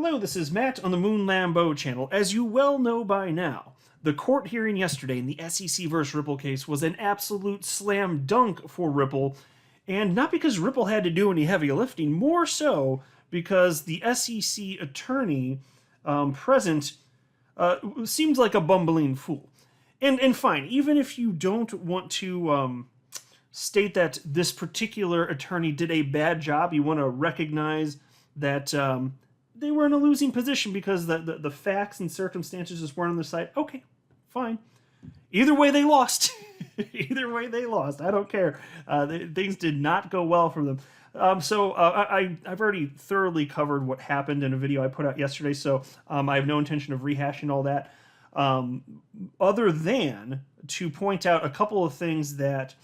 Hello, this is Matt on the Moon Lambeau channel. As you well know by now, the court hearing yesterday in the SEC versus Ripple case was an absolute slam dunk for Ripple, and not because Ripple had to do any heavy lifting, more so because the SEC attorney present seems like a bumbling fool. And fine, even if you don't want to state that this particular attorney did a bad job, you want to recognize that they were in a losing position because the facts and circumstances just weren't on their side. Okay, fine. Either way, they lost. Either way, they lost. I don't care. Things did not go well for them. I've already thoroughly covered what happened in a video I put out yesterday, so I have no intention of rehashing all that, other than to point out a couple of things that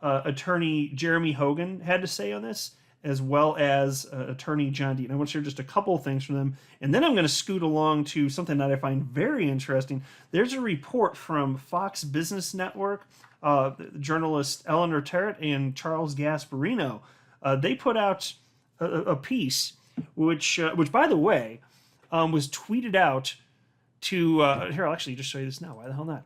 attorney Jeremy Hogan had to say on this, as well as attorney John Dean. I want to share just a couple of things from them, and then I'm going to scoot along to something that I find very interesting. There's a report from Fox Business Network, journalists Eleanor Terrett and Charles Gasparino. They put out a piece, which by the way, was tweeted out to, here, I'll actually just show you this now. Why the hell not?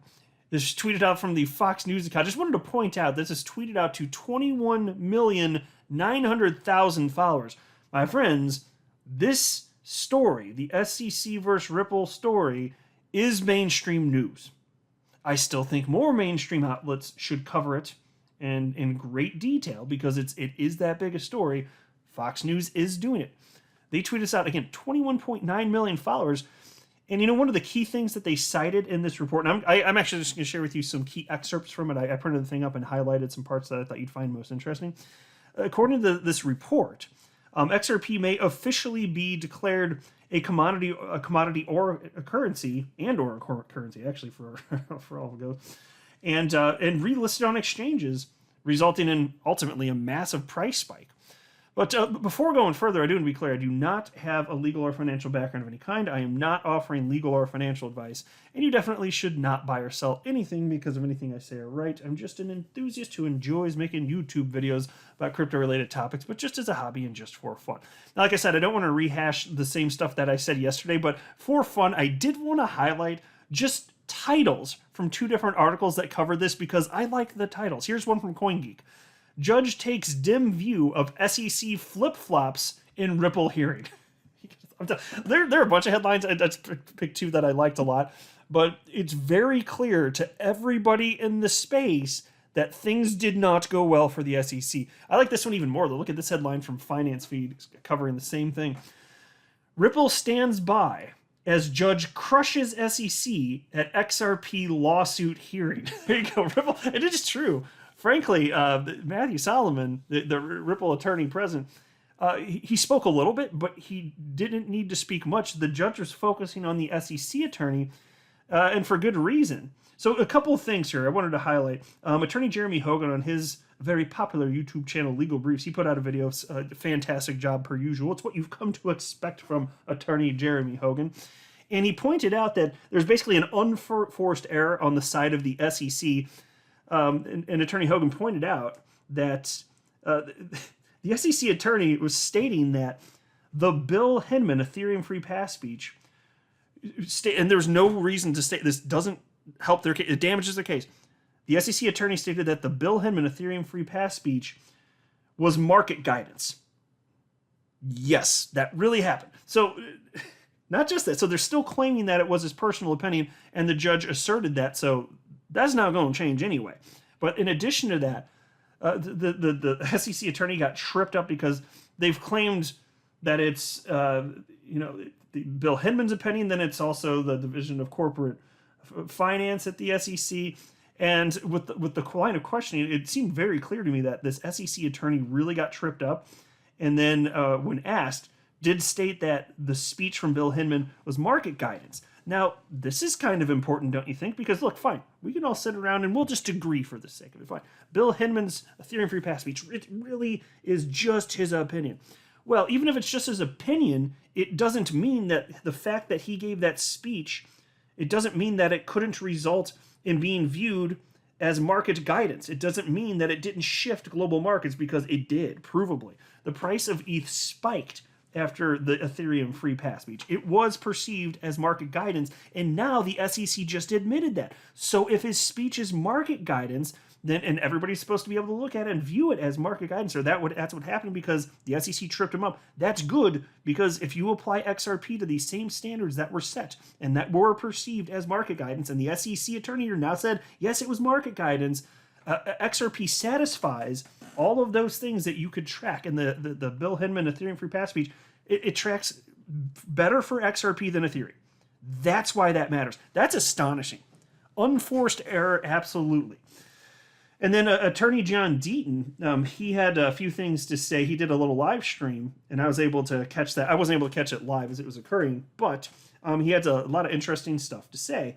This is tweeted out from the Fox News account. I just wanted to point out this is tweeted out to 21,900,000 followers. My friends, this story, the SEC versus Ripple story, is mainstream news. I still think more mainstream outlets should cover it and in great detail because it is that big a story. Fox News is doing it. They tweeted us out, again, 21.9 million followers. And you know, one of the key things that they cited in this report, and I'm actually just going to share with you some key excerpts from it. I printed the thing up and highlighted some parts that I thought you'd find most interesting. According to this report, XRP may officially be declared a commodity or a currency, or a currency, actually, for all of those, and relisted on exchanges, resulting in ultimately a massive price spike. But before going further, I do want to be clear, I do not have a legal or financial background of any kind. I am not offering legal or financial advice, and you definitely should not buy or sell anything because of anything I say or write. I'm just an enthusiast who enjoys making YouTube videos about crypto-related topics, but just as a hobby and just for fun. Now, like I said, I don't want to rehash the same stuff that I said yesterday, but for fun, I did want to highlight just titles from two different articles that cover this because I like the titles. Here's one from CoinGeek. Judge takes dim view of SEC flip-flops in Ripple hearing. There are a bunch of headlines. I just picked two that I liked a lot. But it's very clear to everybody in the space that things did not go well for the SEC. I like this one even more, though. Look at this headline from Finance Feed covering the same thing. Ripple stands by as judge crushes SEC at XRP lawsuit hearing. There you go, Ripple. It is true. Frankly, Matthew Solomon, the Ripple attorney present, he spoke a little bit, but he didn't need to speak much. The judge was focusing on the SEC attorney, and for good reason. So a couple of things here I wanted to highlight. Attorney Jeremy Hogan on his very popular YouTube channel, Legal Briefs, he put out a video, fantastic job per usual. It's what you've come to expect from attorney Jeremy Hogan. And he pointed out that there's basically an unforced error on the side of the SEC. And Attorney Hogan pointed out that the SEC attorney was stating that the Bill Hinman Ethereum free pass speech, and there's no reason to state this doesn't help their case, it damages their case. The SEC attorney stated that the Bill Hinman Ethereum free pass speech was market guidance. Yes, that really happened. So, not just that. So they're still claiming that it was his personal opinion, and the judge asserted that. So that's not going to change anyway. But in addition to that, the SEC attorney got tripped up because they've claimed that it's Bill Hinman's opinion, then it's also the Division of Corporate Finance at the SEC. And with the line of questioning, it seemed very clear to me that this SEC attorney really got tripped up. And then when asked, did state that the speech from Bill Hinman was market guidance. Now, this is kind of important, don't you think? Because, look, fine, we can all sit around and we'll just agree for the sake of it. Fine. Bill Hinman's Ethereum free pass speech, it really is just his opinion. Well, even if it's just his opinion, it doesn't mean that the fact that he gave that speech, it doesn't mean that it couldn't result in being viewed as market guidance. It doesn't mean that it didn't shift global markets, because it did, provably. The price of ETH spiked after the Ethereum free pass speech. It was perceived as market guidance, and now the SEC just admitted that. So if his speech is market guidance, then and everybody's supposed to be able to look at it and view it as market guidance, or that's what happened because the SEC tripped him up. That's good, because if you apply XRP to these same standards that were set and that were perceived as market guidance, and the SEC attorney here now said, yes, it was market guidance, XRP satisfies all of those things that you could track in the Bill Hinman Ethereum free pass speech. It tracks better for XRP than Ethereum. That's why that matters. That's astonishing. Unforced error, absolutely. And then Attorney John Deaton, he had a few things to say. He did a little live stream, and I was able to catch that. I wasn't able to catch it live as it was occurring, but he had a lot of interesting stuff to say.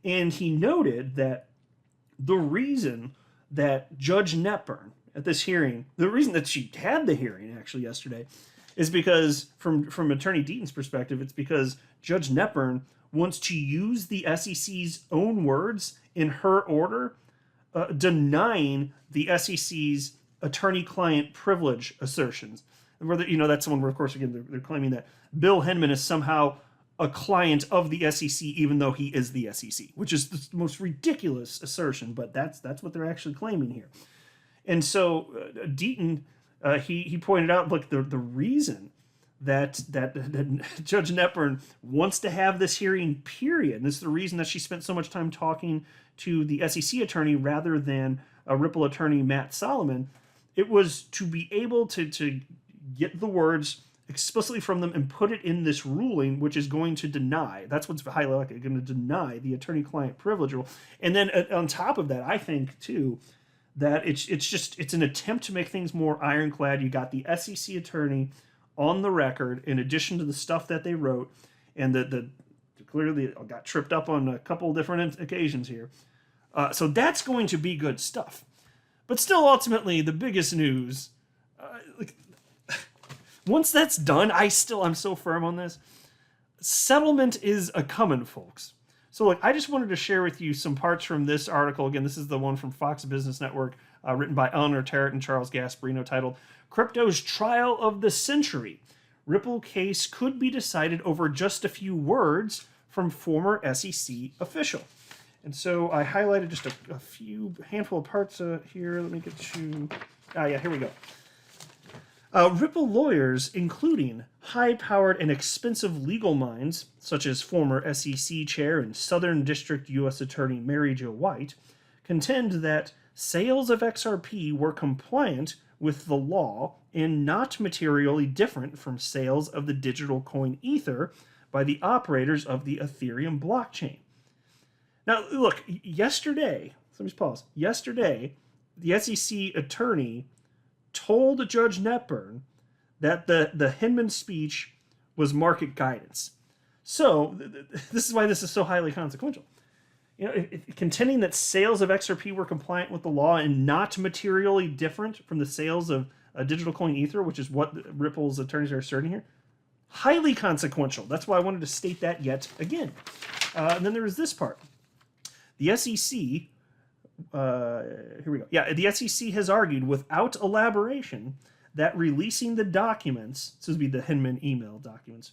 And he noted that the reason that Judge Netburn at this hearing, the reason that she had the hearing actually yesterday, is because from Attorney Deaton's perspective, it's because Judge Netburn wants to use the SEC's own words in her order, denying the SEC's attorney-client privilege assertions. And whether, that's one where, of course, again, they're claiming that Bill Hinman is somehow a client of the SEC, even though he is the SEC, which is the most ridiculous assertion, but that's what they're actually claiming here. And so Deaton, he pointed out, look, the reason that Judge Netburn wants to have this hearing, period, and this is the reason that she spent so much time talking to the SEC attorney rather than a Ripple attorney, Matt Solomon, it was to be able to get the words explicitly from them and put it in this ruling, which is going to deny, that's what's highly likely, going to deny the attorney-client privilege rule. And then on top of that, I think, too, that it's an attempt to make things more ironclad. You got the SEC attorney on the record, in addition to the stuff that they wrote, and the clearly got tripped up on a couple different occasions here. So that's going to be good stuff. But still, ultimately, the biggest news, once that's done, I'm so firm on this. Settlement is a coming, folks. So look, I just wanted to share with you some parts from this article. Again, this is the one from Fox Business Network, written by Eleanor Terrett and Charles Gasparino, titled Crypto's Trial of the Century. Ripple case could be decided over just a few words from former SEC official. And so I highlighted just a handful of parts here. Let me get to... here we go. Ripple lawyers, including high-powered and expensive legal minds, such as former SEC chair and Southern District U.S. Attorney Mary Jo White, contend that sales of XRP were compliant with the law and not materially different from sales of the digital coin Ether by the operators of the Ethereum blockchain. Now, look, yesterday, let me pause. Yesterday, the SEC attorney told Judge Netburn that the Hinman speech was market guidance. So, this is why this is so highly consequential. Contending that sales of XRP were compliant with the law and not materially different from the sales of a digital coin Ether, which is what Ripple's attorneys are asserting here, highly consequential. That's why I wanted to state that yet again. And then there is this part. The SEC, here we go. Yeah, the SEC has argued without elaboration that releasing the documents, this would be the Hinman email documents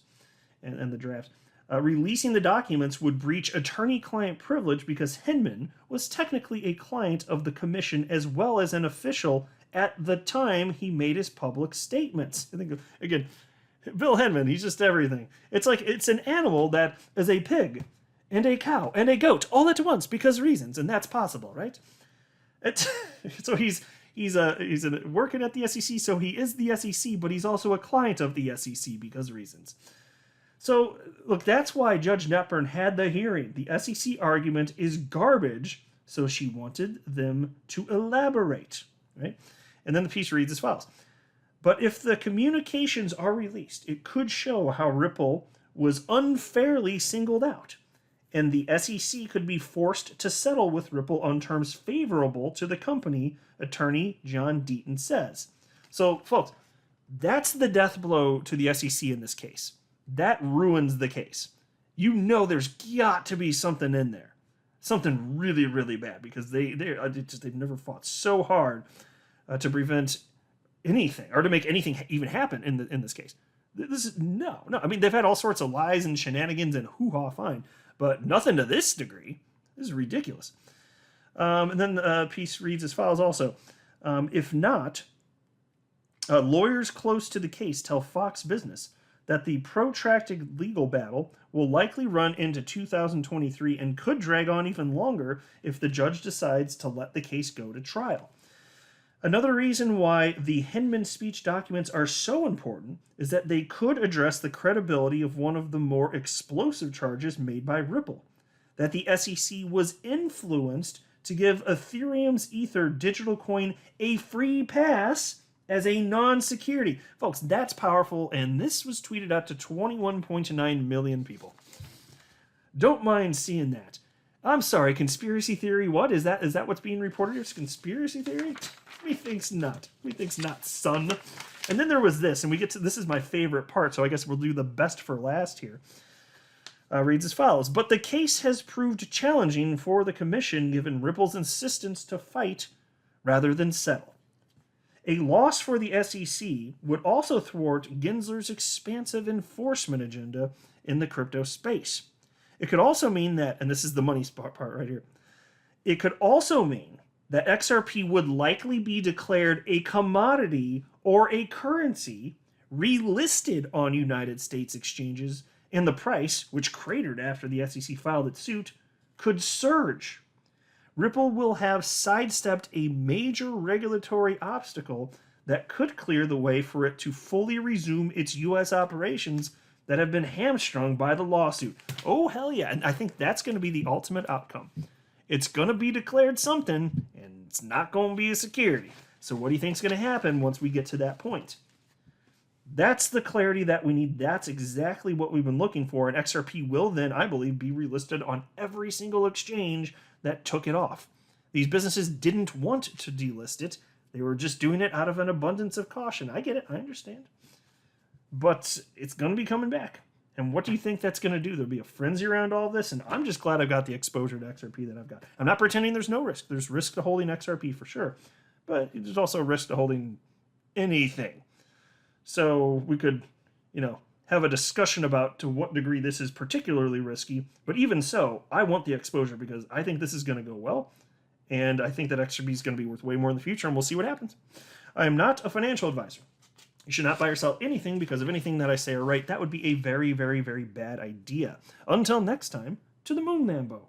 and the drafts, releasing the documents would breach attorney-client privilege because Hinman was technically a client of the commission as well as an official at the time he made his public statements. I think, again, Bill Hinman, he's just everything. It's like it's an animal that is a pig and a cow and a goat all at once because reasons, and that's possible, right? So he's working at the SEC, so he is the SEC, but he's also a client of the SEC because reasons. So, look, that's why Judge Netburn had the hearing. The SEC argument is garbage, so she wanted them to elaborate, right? And then the piece reads as follows. But if the communications are released, it could show how Ripple was unfairly singled out, and the SEC could be forced to settle with Ripple on terms favorable to the company, attorney John Deaton says. So, folks, that's the death blow to the SEC in this case. That ruins the case. There's got to be something in there. Something really, really bad, because they've never fought so hard to prevent anything, or to make anything even happen in this case. This is no. I mean, they've had all sorts of lies and shenanigans and hoo-ha, fine, but nothing to this degree. This is ridiculous. And then the piece reads as follows also. If not, lawyers close to the case tell Fox Business that the protracted legal battle will likely run into 2023 and could drag on even longer if the judge decides to let the case go to trial. Another reason why the Hinman speech documents are so important is that they could address the credibility of one of the more explosive charges made by Ripple, that the SEC was influenced to give Ethereum's Ether digital coin a free pass as a non-security. Folks, that's powerful, and this was tweeted out to 21.9 million people. Don't mind seeing that. I'm sorry, conspiracy theory, what? Is that what's being reported? It's conspiracy theory? Methinks not. Methinks not, son. And then there was this, and we get to, this is my favorite part, so I guess we'll do the best for last here. Reads as follows. But the case has proved challenging for the commission given Ripple's insistence to fight rather than settle. A loss for the SEC would also thwart Gensler's expansive enforcement agenda in the crypto space. It could also mean that, and this is the money part right here, it could also mean that XRP would likely be declared a commodity or a currency relisted on United States exchanges, and the price, which cratered after the SEC filed its suit, could surge. Ripple will have sidestepped a major regulatory obstacle that could clear the way for it to fully resume its U.S. operations that have been hamstrung by the lawsuit. Oh, hell yeah. And I think that's going to be the ultimate outcome. It's going to be declared something, and it's not going to be a security. So what do you think is going to happen once we get to that point? That's the clarity that we need. That's exactly what we've been looking for. And XRP will then, I believe, be relisted on every single exchange that took it off. These businesses didn't want to delist it. They were just doing it out of an abundance of caution. I get it. I understand. But it's going to be coming back. And what do you think that's going to do? There'll be a frenzy around all this. And I'm just glad I've got the exposure to XRP that I've got. I'm not pretending there's no risk. There's risk to holding XRP for sure. But there's also a risk to holding anything. So we could, have a discussion about to what degree this is particularly risky. But even so, I want the exposure because I think this is going to go well. And I think that XRP is going to be worth way more in the future, and we'll see what happens. I am not a financial advisor. You should not buy or sell anything because of anything that I say or write. That would be a very, very, very bad idea. Until next time, to the moon, Lambo.